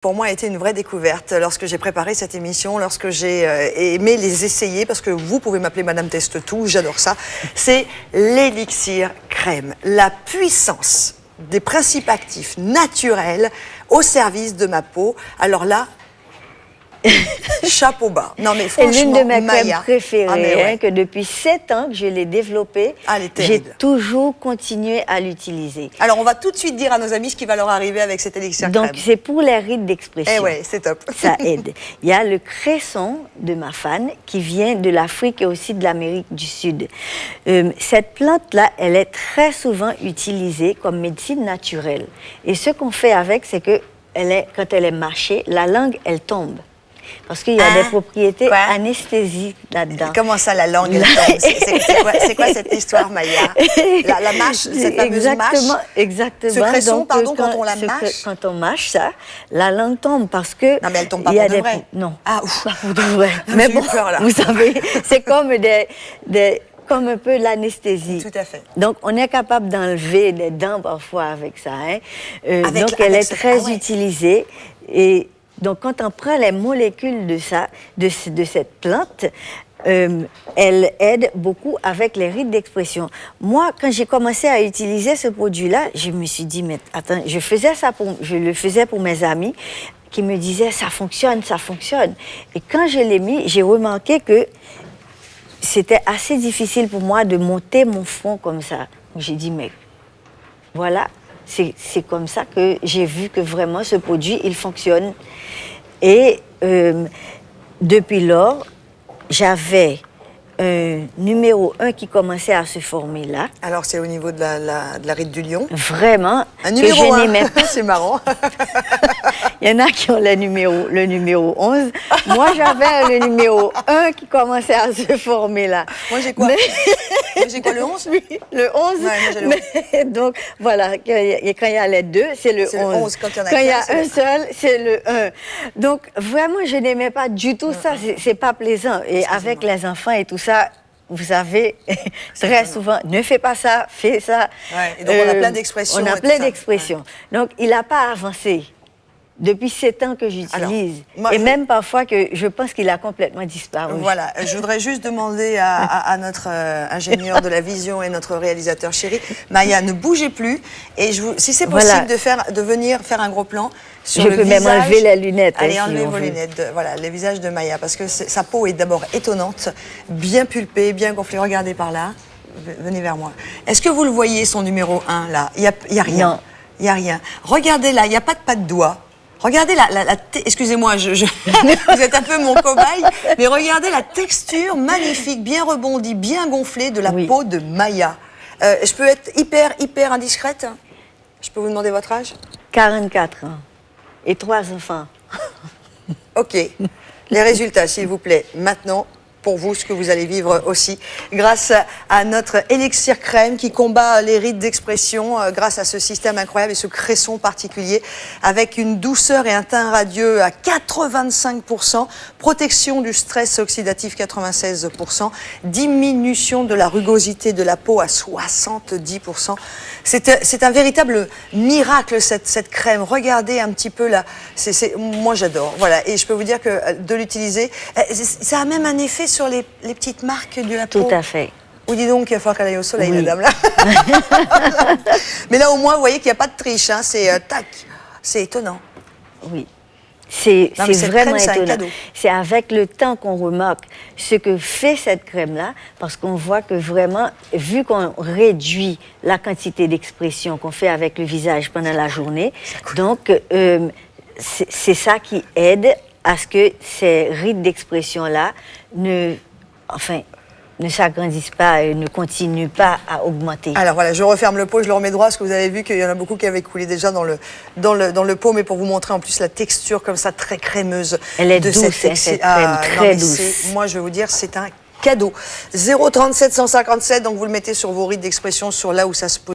Pour moi, a été une vraie découverte lorsque j'ai préparé cette émission, lorsque j'ai aimé les essayer, parce que vous pouvez m'appeler Madame Teste-Tout, j'adore ça. C'est l'élixir crème, la puissance des principes actifs naturels au service de ma peau. Alors là, chapeau bas. Non mais franchement, c'est l'une de mes crèmes Maya, préférées, que depuis 7 ans que je l'ai développée, j'ai toujours continué à l'utiliser. Alors on va tout de suite dire à nos amis ce qui va leur arriver avec cet élixir crème. Donc c'est pour les rides d'expression. Eh ouais, c'est top. Ça aide. Il y a le cresson de ma fan qui vient de l'Afrique et aussi de l'Amérique du Sud. Cette plante-là, elle est très souvent utilisée comme médecine naturelle. Et ce qu'on fait avec, c'est que quand elle est mâchée, la langue, elle tombe. Parce qu'il y a des propriétés anesthésiques là-dedans. Comment ça, la langue, elle tombe? C'est quoi cette histoire, Maya? La mâche, cette fameuse mâche? Exactement. Ce cresson, donc, pardon, quand on la mâche? Quand on mâche ça, la langue tombe parce que... Non, mais elle tombe pas pour de vrai. Non. Ah, ouf. Pas pour de vrai. Mais bon, peur, vous savez, c'est comme comme un peu l'anesthésie. Tout à fait. Donc, on est capable d'enlever des dents parfois avec ça. Hein. Donc, elle est très utilisée. Et donc, quand on prend les molécules de cette plante, elle aide beaucoup avec les rides d'expression. Moi, quand j'ai commencé à utiliser ce produit-là, je me suis dit, mais attends, je le faisais pour mes amis qui me disaient, ça fonctionne, ça fonctionne. Et quand je l'ai mis, j'ai remarqué que c'était assez difficile pour moi de monter mon front comme ça. J'ai dit, mais voilà, c'est comme ça que j'ai vu que vraiment ce produit, il fonctionne. Et depuis lors, j'avais un numéro 1 qui commençait à se former là. Alors, c'est au niveau de la ride du lion? Vraiment. Un numéro 1. C'est marrant. Il y en a qui ont le numéro 11. Moi, j'avais le numéro 1 qui commençait à se former là. Moi, j'ai quoi? Moi, j'ai quoi, le 11? Oui, le 11. Ouais, moi, j'ai le 11. Donc, voilà, quand il y a les deux, c'est le 11. Le 11. Quand il y a un seul, c'est le 1. Donc, vraiment, je n'aimais pas du tout ça. C'est pas plaisant. Et avec les enfants et tout ça, vous savez, très souvent, ne fais pas ça, fais ça. Ouais, et donc, on a plein d'expressions. On a plein d'expressions. Ouais. Donc, il n'a pas avancé. Depuis 7 ans que j'utilise. Et même parfois que je pense qu'il a complètement disparu. Voilà, je voudrais juste demander à notre ingénieur de la vision et notre réalisateur chéri, Maya, ne bougez plus. Et si c'est possible de venir faire un gros plan sur le visage. Je peux même enlever les lunettes. Allez, enlevez vos lunettes. Voilà, le visage de Maya. Parce que sa peau est d'abord étonnante, bien pulpée, bien gonflée. Regardez par là. Venez vers moi. Est-ce que vous le voyez, son numéro 1, là? Il n'y a rien. Non. Il n'y a rien. Regardez là, il n'y a pas de pas de doigt. Regardez excusez-moi, vous êtes un peu mon cobaye, mais regardez la texture magnifique, bien rebondie, bien gonflée de la peau de Maya. Je peux être hyper indiscrète? Je peux vous demander votre âge? 44 ans. Et 3 enfants. Ok. Les résultats, s'il vous plaît, maintenant. Pour vous, ce que vous allez vivre aussi, grâce à notre élixir crème qui combat les rides d'expression, grâce à ce système incroyable et ce cresson particulier, avec une douceur et un teint radieux à 85%, protection du stress oxydatif 96%, diminution de la rugosité de la peau à 70%. C'est un véritable miracle, cette crème. Regardez un petit peu là. Moi, j'adore. Voilà. Et je peux vous dire que de l'utiliser, ça a même un effet sur les petites marques de la peau. Tout à fait. Ou dis donc qu'il va falloir qu'elle aille au soleil, la dame là. Mais là, au moins, vous voyez qu'il n'y a pas de triche. Hein, c'est étonnant. Oui. C'est vraiment étonnant. C'est avec le temps qu'on remarque ce que fait cette crème-là, parce qu'on voit que vraiment, vu qu'on réduit la quantité d'expression qu'on fait avec le visage pendant la journée, donc c'est ça qui aide à ce que ces rides d'expression-là ne s'agrandissent pas et ne continuent pas à augmenter. Alors voilà, je referme le pot, je le remets droit, parce que vous avez vu qu'il y en a beaucoup qui avaient coulé déjà dans le pot, mais pour vous montrer en plus la texture comme ça, très crémeuse. Elle est douce, cette crème, très douce. Moi, je vais vous dire, c'est un cadeau. 037 157, donc vous le mettez sur vos rides d'expression, sur là où ça se pose.